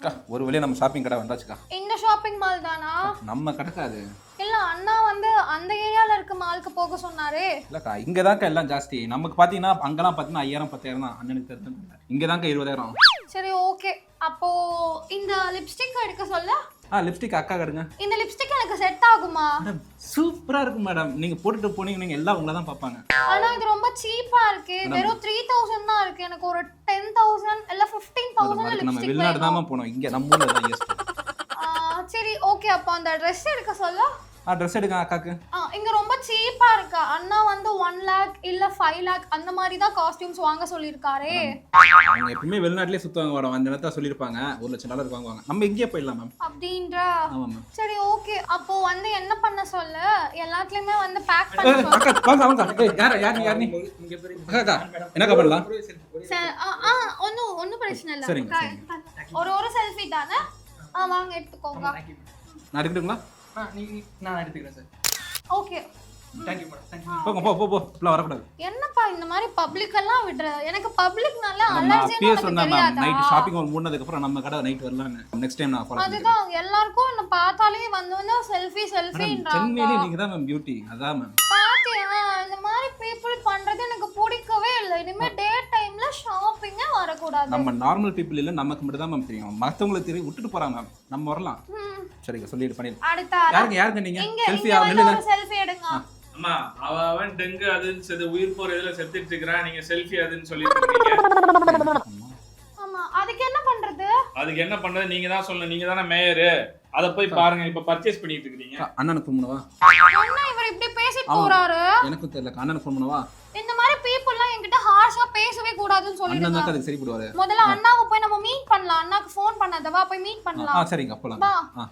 அக்கா ஒரு வழியா நம்ம ஷாப்பிங் கடை வந்தாச்சுக்கா. இந்த ஷாப்பிங் மால் தானா? நம்ம கடைக்காது இல்ல அண்ணா வந்து அந்த ஏரியால இருக்க மாலுக்கு போக சொன்னாரு. இல்லக்கா, இங்கதான்க்கா எல்லாம் ஜாஸ்தி. நமக்கு பாத்தீங்கன்னா அங்கெல்லாம் பாத்தீங்கன்னா 5000 10,000 தான். அண்ணனுக்கு தெரிஞ்சு இங்கதான்க்கா 20,000. சரி ஓகே. அப்போ இந்த லிப்ஸ்டிக் எடுக்க சொல்ல. லிப்ஸ்டிக் அக்கா கடுங்க. இந்த லிப்ஸ்டிக் எனக்கு செட் ஆகுமா? மேடம் சூப்பரா இருக்கும் மேடம். நீங்க போட்டுட்டு போனீங்க நீங்க எல்லாம் உங்களை தான் பார்ப்பாங்க. ஆனா இது ரொம்ப சீப்பா இருக்கு. வெறும் 3000 தான் இருக்கு. எனக்கு ஒரு 10,000 இல்ல 15,000 நம்ம லிப்ஸ்டிக் வெளிநாடு தான் போனோம். இங்க நம்ம ஊர்ல தான் யூஸ் பண்ணுவோம். சரி ஓகே. அப்போ அந்த Dress எடுக்க சொல்ல. ட்ரெஸ் எடுங்க அக்காக்கு. இங்க ரொம்ப சீப்பா இருக்கா. அண்ணா வந்து 1 lakh இல்ல 5 lakh அந்த மாதிரி தான் காஸ்டியூம்ஸ் வாங்க சொல்லிருக்காரே. அவங்க எப்பவுமே வெளிநாட்டுலயே சுத்துவாங்க மேடம். அந்த நேரத்துல சொல்லிருப்பாங்க $1,00,000 வாங்குவாங்க. நம்ம இங்கேயே போயிடலாம் மேம். அப்படின்ற. ஆமா மேம். சரி ஓகே. அப்போ வந்து என்ன பண்ண சொல்ல? எல்லாத்துலயுமே வந்து பேக் பண்ண சொல்ல. அக்கா வாங்க வாங்க. யார் நீ? அக்கா என்னக்கா பண்ணலாம்? ஒன்னும் பிரச்சனை இல்ல. சரிங்க, ஒரு செல்ஃபி தானே? வாங்க எடுத்துக்கோங்க. நான் எடுக்கட்டுங்களா? நான் எடுத்துக்கிறேன் sir. Okay. Thank you madam. Thank you. போங்க போ இப்பலாம் வரக்கூடாது. என்னப்பா இந்த மாதிரி பப்ளிக் எல்லாம் விடுற? எனக்கு பப்ளிக்னால நான் அலர்ஜி அப்பயே எனக்கு சொன்னேன் மேம். தெரியாதா? நைட் ஷாப்பிங் மால் மூடினதுக்கு அப்புறம் நம்ம கடை நைட் வரலாம்னு. நெக்ஸ்ட் டைம் நான் ஃபாலோ பண்ணிக்கிறேன். அதுதான் எல்லாருக்கும் என்ன பார்த்தாலே வந்து செல்ஃபின்றாங்க. சென்னையிலே நீங்க தான் மேம் பியூட்டி. அதான் மேம். பாத்தியா இந்த மாதிரி பீப்புள் பண்றது எனக்கு பிடிக்கவே இல்லை. இனிமே டே டைம்ல ஷாப்பிங்கே வரக்கூடாது. நம்ம நார்மல் பீப்புள் இல்ல, நமக்கு மட்டும் தான் மேம் தெரியும். மத்தவங்களுக்கு தெரியும் விட்டுட்டு போறாங்க மேம். நம்ம வரலாம். சரிங்க சொல்லிட்டு பண்ணிடு. அடுத்த யாருங்க நீங்க? செல்ஃபி ஒரு செல்ஃபி எடுங்க. அம்மா அவன் டெங்கு அதுன்னு செத்து உயிர் போற இதுல செத்துட்டு இருக்கிறான். நீங்க செல்ஃபி அதுன்னு சொல்லிட்டு இருக்கீங்க. ஆமா அதுக்கு என்ன பண்றது? அதுக்கு என்ன பண்றது நீங்க தான் சொல்லணும். நீங்க தானே மேயரு. அத போய் பாருங்க. இப்ப பர்ச்சேஸ் பண்ணிட்டு இருக்கீங்க. அண்ணனுக்கு ஃபோன் பண்ணவா? என்ன இவர் இப்படி பேசிட்டு போறாரு? எனக்கும் தெரியல. அண்ணனுக்கு ஃபோன் பண்ணவா? இந்த மாதிரி பீப்புள்லாம் என்கிட்ட ஹார்ஷா பேசவே கூடாதுன்னு அண்ணன் சொல்லிடுங்க. தான் அதுக்கு சரி போடுவாரு. முதல்ல அண்ணாவை போய் நம்ம மீட் பண்ணலாம். அண்ணாக்கு ஃபோன் பண்ணாதவா போய் மீட் பண்ணலாம். சரிங்க போலாம். வா.